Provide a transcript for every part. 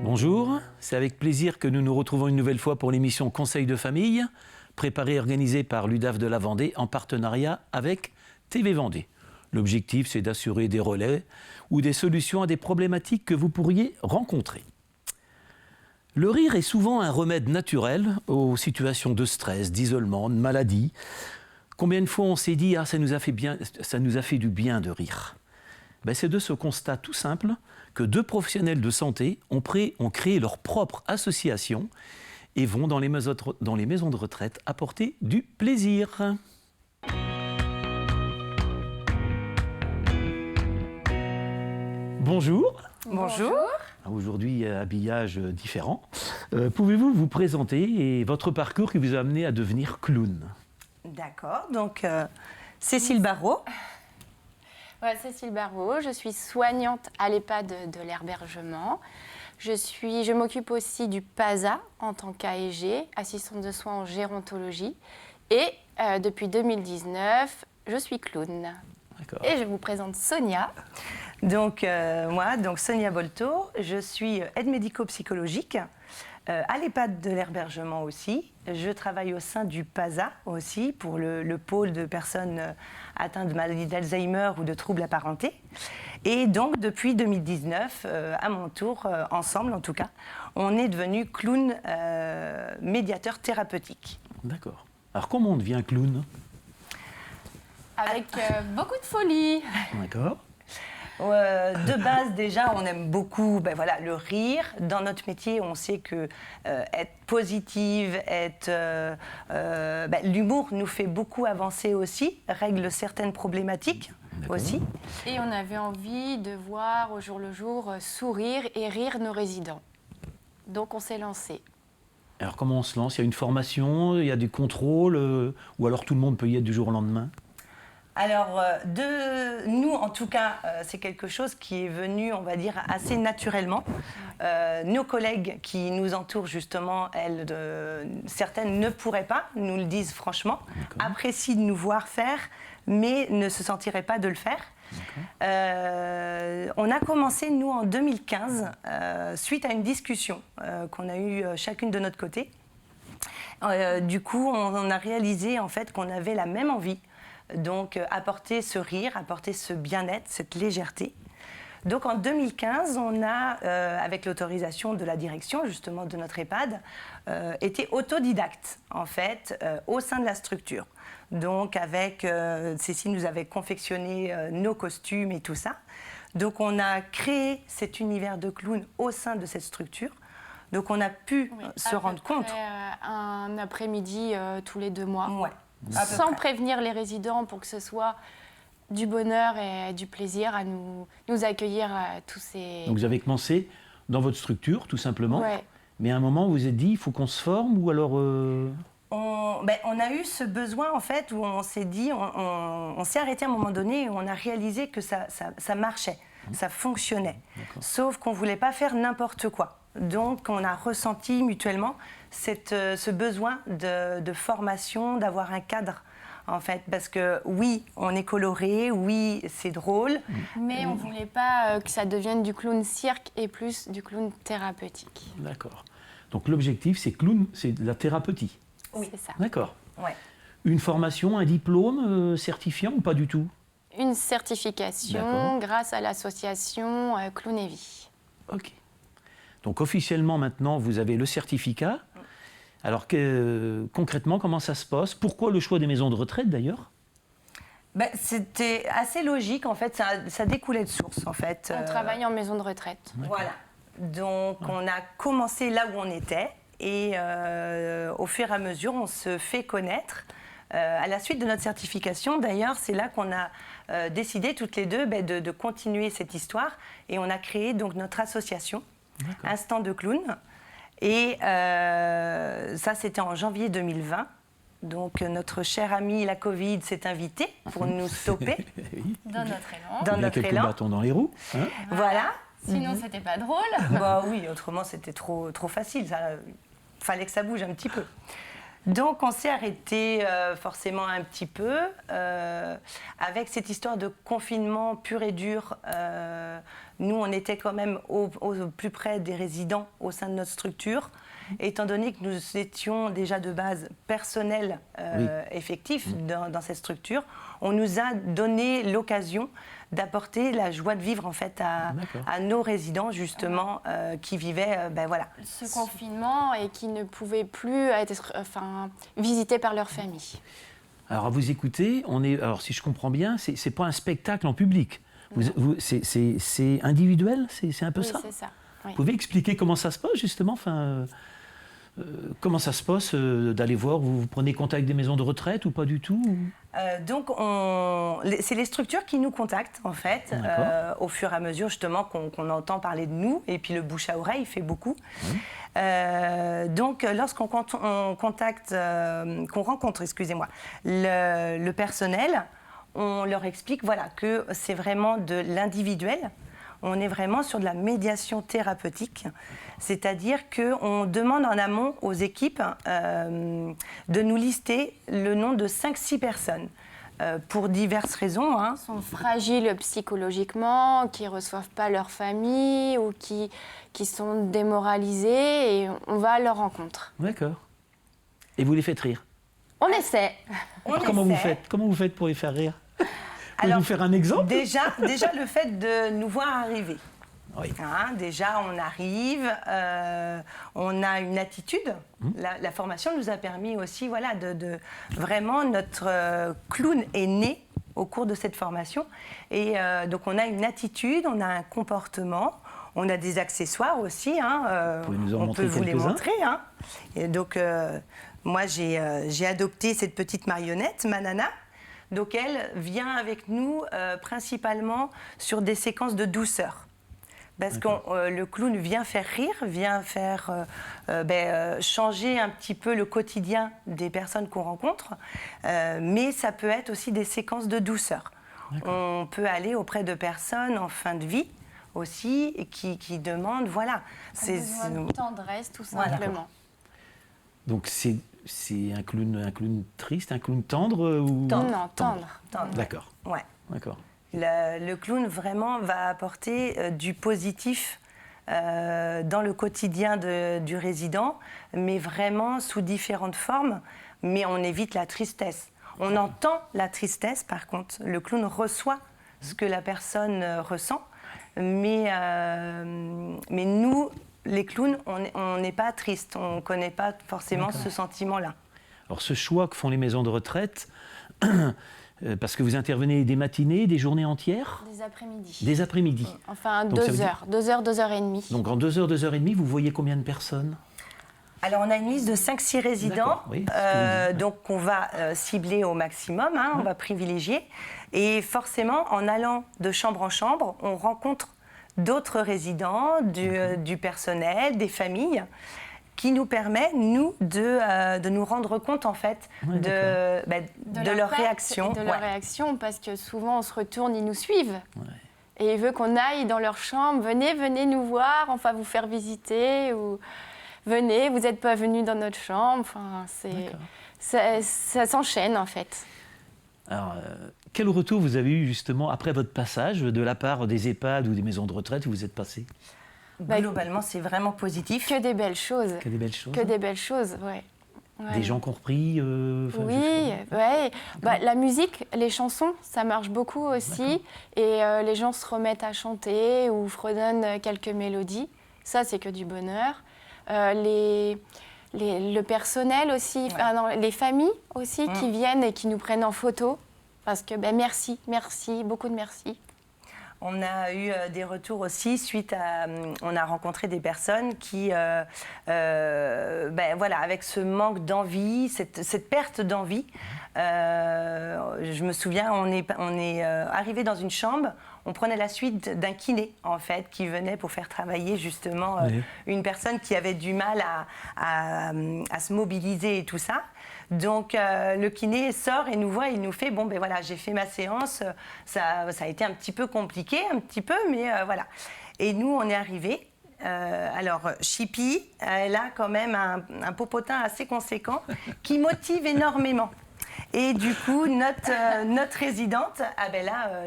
Bonjour, c'est avec plaisir que nous nous retrouvons une nouvelle fois pour l'émission Conseil de famille, préparée et organisée par l'UDAF de la Vendée en partenariat avec TV Vendée. L'objectif, c'est d'assurer des relais ou des solutions à des problématiques que vous pourriez rencontrer. Le rire est souvent un remède naturel aux situations de stress, d'isolement, de maladie. Combien de fois on s'est dit « Ah, ça nous a fait du bien de rire ». C'est de ce constat tout simple que deux professionnels de santé ont créé leur propre association et vont dans les maisons de retraite apporter du plaisir. Bonjour. Bonjour. Aujourd'hui, habillage différent. Pouvez-vous vous présenter et votre parcours qui vous a amené à devenir clown? D'accord, donc Cécile Barrault. Ouais, Cécile Barrault, je suis soignante à l'EHPAD de l'Herbergement. Je m'occupe aussi du PASA en tant qu'AEG, assistante de soins en gérontologie. Et depuis 2019, je suis clown. D'accord. Et je vous présente Sonia. Donc moi, Sonia Bolto, je suis aide médico-psychologique à l'EHPAD de l'Herbergement aussi. Je travaille au sein du PASA aussi pour le pôle de personnes atteintes de maladie d'Alzheimer ou de troubles apparentés. Et donc depuis 2019, à mon tour, ensemble en tout cas, on est devenu clown médiateur thérapeutique. D'accord. Alors comment on devient clown? Avec beaucoup de folie. D'accord. De base, déjà, on aime beaucoup le rire. Dans notre métier, on sait que être positive, l'humour nous fait beaucoup avancer aussi, règle certaines problématiques aussi. Et on avait envie de voir au jour le jour sourire et rire nos résidents. Donc on s'est lancé. Alors comment on se lance? Il y a une formation, il y a des contrôles, ou alors tout le monde peut y être du jour au lendemain? Alors, nous, en tout cas, c'est quelque chose qui est venu, on va dire, assez naturellement. Nos collègues qui nous entourent, justement, certaines ne pourraient pas, nous le disent franchement, apprécient de nous voir faire, mais ne se sentiraient pas de le faire. On a commencé, nous, en 2015, suite à une discussion qu'on a eue chacune de notre côté. Du coup, on a réalisé, en fait, qu'on avait la même envie. Donc, apporter ce rire, apporter ce bien-être, cette légèreté. Donc, en 2015, on a, avec l'autorisation de la direction, justement, de notre EHPAD, été autodidacte, en fait, au sein de la structure. Donc, Cécile nous avait confectionné nos costumes et tout ça. Donc, on a créé cet univers de clown au sein de cette structure. Donc, on a pu se rendre compte. Un après-midi tous les 2 mois. Ouais. Sans prévenir les résidents pour que ce soit du bonheur et du plaisir à nous accueillir tous ces... Donc vous avez commencé dans votre structure, tout simplement. Ouais. Mais à un moment, vous vous êtes dit, il faut qu'on se forme ou alors... On a eu ce besoin, en fait, où on s'est dit, on s'est arrêté à un moment donné et on a réalisé que ça marchait, ça fonctionnait. Sauf qu'on ne voulait pas faire n'importe quoi. Donc, on a ressenti mutuellement ce besoin de formation, d'avoir un cadre, en fait. Parce que oui, on est coloré, oui, c'est drôle. Mais on ne voulait pas que ça devienne du clown cirque et plus du clown thérapeutique. D'accord. Donc, l'objectif, c'est clown, c'est de la thérapeutie. Oui, c'est ça. D'accord. Ouais. Une formation, un diplôme certifiant ou pas du tout? Une certification grâce à l'association Clown et Vie. Ok. Donc officiellement maintenant, vous avez le certificat. Alors concrètement, comment ça se passe? Pourquoi le choix des maisons de retraite d'ailleurs? C'était assez logique, en fait, ça découlait de source, en fait. On travaille en maison de retraite. Voilà. Donc on a commencé là où on était et au fur et à mesure, on se fait connaître. À la suite de notre certification, d'ailleurs, c'est là qu'on a décidé toutes les deux de continuer cette histoire et on a créé donc notre association. Instant de clown. Et ça, c'était en janvier 2020. Donc, notre cher ami, la Covid, s'est invité pour nous stopper. Dans notre élan. Dans Il y a notre quelques élan. bâtons dans les roues. Hein? Voilà. Sinon, c'était pas drôle. Oui, autrement, c'était trop facile. Il fallait que ça bouge un petit peu. Donc, on s'est arrêté forcément un petit peu avec cette histoire de confinement pur et dur Nous, on était quand même au plus près des résidents au sein de notre structure. Étant donné que nous étions déjà de base personnel effectif dans cette structure, on nous a donné l'occasion d'apporter la joie de vivre en fait à nos résidents justement qui vivaient ce confinement et qui ne pouvaient plus être visités par leur famille. Alors à vous écouter, alors si je comprends bien, c'est pas un spectacle en public. C'est individuel, c'est un peu ça. C'est ça. Oui. Vous pouvez expliquer comment ça se passe justement, comment ça se passe d'aller voir, vous prenez contact des maisons de retraite ou pas du tout Donc, c'est les structures qui nous contactent, en fait, au fur et à mesure, justement, qu'on entend parler de nous. Et puis, le bouche à oreille fait beaucoup. Donc, lorsqu'on rencontre, le personnel, on leur explique que c'est vraiment de l'individuel. On est vraiment sur de la médiation thérapeutique, c'est-à-dire qu'on demande en amont aux équipes de nous lister le nom de 5-6 personnes. Pour diverses raisons. Ils sont fragiles psychologiquement, qui ne reçoivent pas leur famille ou qui sont démoralisés, et on va à leur rencontre. D'accord. Et vous les faites rire? On essaie. Comment vous faites pour les faire rire? Alors, nous faire un exemple? Déjà, le fait de nous voir arriver. Oui. Déjà, on arrive, on a une attitude. La formation nous a permis aussi, vraiment, notre clown est né au cours de cette formation. Et donc, on a une attitude, on a un comportement, on a des accessoires aussi. On peut vous les montrer. Et donc, moi, j'ai adopté cette petite marionnette, Manana. Donc, elle vient avec nous principalement sur des séquences de douceur. Parce que le clown vient faire rire, vient faire changer un petit peu le quotidien des personnes qu'on rencontre. Mais ça peut être aussi des séquences de douceur. On peut aller auprès de personnes en fin de vie aussi et qui demandent, c'est une tendresse tout simplement. Donc c'est un clown triste, un clown tendre ou... Tendre. D'accord. Ouais. D'accord. Le clown vraiment va apporter du positif dans le quotidien du résident, mais vraiment sous différentes formes, mais on évite la tristesse. On entend la tristesse, par contre. Le clown reçoit ce que la personne ressent, mais nous, les clowns, on n'est pas tristes, on ne connaît pas forcément ce sentiment-là. Alors ce choix que font les maisons de retraite, parce que vous intervenez des matinées, des journées entières? Des après-midi. Des après-midi. Enfin, 2 heures, 2 heures et demie. Donc en 2 heures et demie, vous voyez combien de personnes? Alors on a une liste de 5-6 résidents, donc on va cibler au maximum, on va privilégier. Et forcément, en allant de chambre en chambre, on rencontre d'autres résidents, du personnel, des familles, qui nous permet, nous, de nous rendre compte, en fait, de leur réaction. De leur réaction, parce que souvent, on se retourne, ils nous suivent. Et ils veulent qu'on aille dans leur chambre. Venez nous voir, on va vous faire visiter. Ou venez, vous n'êtes pas venus dans notre chambre. Enfin, ça s'enchaîne, en fait. Alors, quel retour vous avez eu, justement, après votre passage, de la part des EHPAD ou des maisons de retraite où vous êtes passé? Globalement, c'est vraiment positif. Que des belles choses. Que des belles choses. Que des belles choses, ouais. Des gens qui ont repris la musique, les chansons, ça marche beaucoup aussi. Et les gens se remettent à chanter ou fredonnent quelques mélodies. Ça, c'est que du bonheur. Le personnel aussi, les familles aussi qui viennent et qui nous prennent en photo. Parce que merci, beaucoup de merci. On a eu des retours aussi suite à... On a rencontré des personnes qui, avec ce manque d'envie, cette perte d'envie, je me souviens, on est arrivé dans une chambre, on prenait la suite d'un kiné, en fait, qui venait pour faire travailler justement une personne qui avait du mal à se mobiliser et tout ça. Donc, le kiné sort et nous voit, il nous fait, j'ai fait ma séance, ça a été un petit peu compliqué, mais voilà. Et nous, on est arrivés. Alors, Chippy, elle a quand même un popotin assez conséquent qui motive énormément. Et du coup, notre résidente,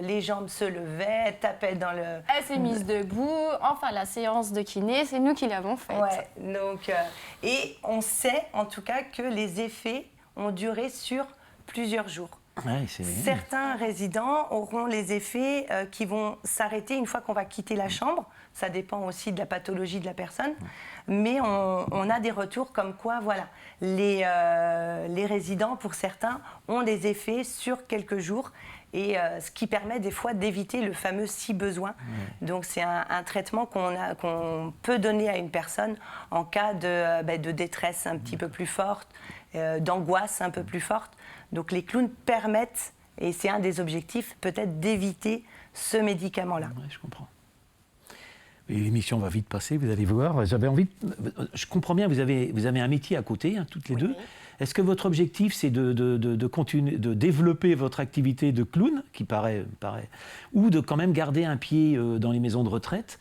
les jambes se levaient, elle tapait dans le... Elle s'est mise debout. Enfin, la séance de kiné, c'est nous qui l'avons faite. Ouais, donc, et on sait en tout cas que les effets ont duré sur plusieurs jours. Ouais, Certains résidents auront les effets qui vont s'arrêter une fois qu'on va quitter la chambre. Ça dépend aussi de la pathologie de la personne. Mais on a des retours comme quoi, voilà, les résidents, pour certains, ont des effets sur quelques jours. Et ce qui permet des fois d'éviter le fameux si besoin. Donc c'est un traitement qu'on peut donner à une personne en cas de détresse un petit peu plus forte, d'angoisse un peu plus forte. Donc les clowns permettent, et c'est un des objectifs, peut-être d'éviter ce médicament-là. Ouais, je comprends. Et l'émission va vite passer, vous allez voir. J'avais envie je comprends bien, vous avez un métier à côté, hein, toutes les deux. Est-ce que votre objectif, c'est de continuer, de développer votre activité de clown, qui paraît, ou de quand même garder un pied dans les maisons de retraite?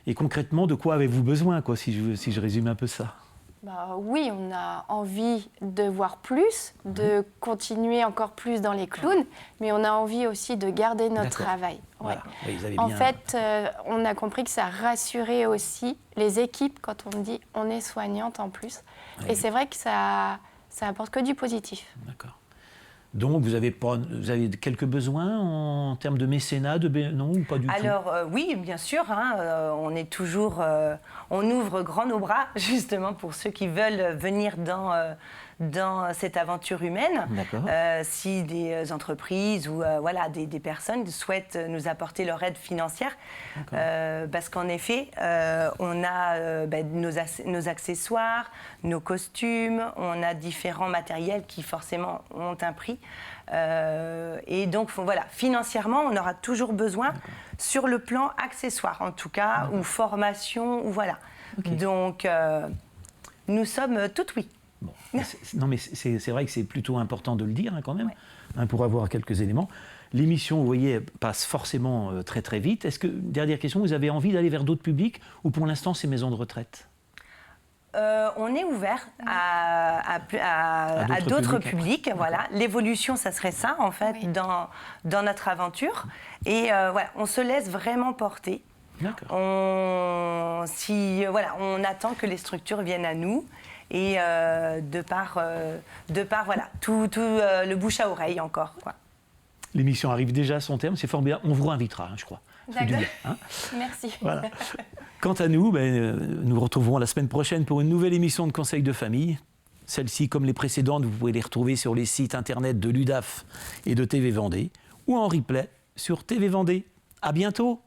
Et concrètement, de quoi avez-vous besoin, quoi, si je résume un peu ça? Oui, on a envie de voir plus, de continuer encore plus dans les clowns, mais on a envie aussi de garder notre travail. Ouais. Voilà. Oui, vous avez En bien... fait, on a compris que ça rassurait aussi les équipes quand on dit on est soignante en plus. Oui. Et c'est vrai que ça apporte que du positif. D'accord. Donc, vous avez quelques besoins en termes de mécénat, non, ou pas du tout? Alors oui, bien sûr, hein, on est toujours, on ouvre grand nos bras justement pour ceux qui veulent venir dans cette aventure humaine. Si des entreprises ou voilà, des personnes souhaitent nous apporter leur aide financière, parce qu'en effet, on a nos accessoires, nos costumes, on a différents matériels qui forcément ont un prix. Et donc voilà, financièrement, on aura toujours besoin sur le plan accessoire, en tout cas, ou formation, ou voilà. Donc, nous sommes toutes oui. Bon. Non, mais c'est vrai que c'est plutôt important de le dire, hein, quand même, pour avoir quelques éléments. L'émission, vous voyez, passe forcément très très vite. Est-ce que, dernière question, vous avez envie d'aller vers d'autres publics, ou pour l'instant, ces maisons de retraite? On est ouvert à d'autres publics. Voilà. L'évolution, ça serait ça, en fait, dans notre aventure. Et voilà, on se laisse vraiment porter. On attend que les structures viennent à nous. Et de par voilà, tout le bouche à oreille encore, quoi. L'émission arrive déjà à son terme, c'est fort bien. On vous réinvitera, hein, je crois. D'accord. Merci. Voilà. Quant à nous, nous vous retrouverons la semaine prochaine pour une nouvelle émission de Conseil de famille. Celle-ci, comme les précédentes, vous pouvez les retrouver sur les sites internet de l'UDAF et de TV Vendée ou en replay sur TV Vendée. À bientôt.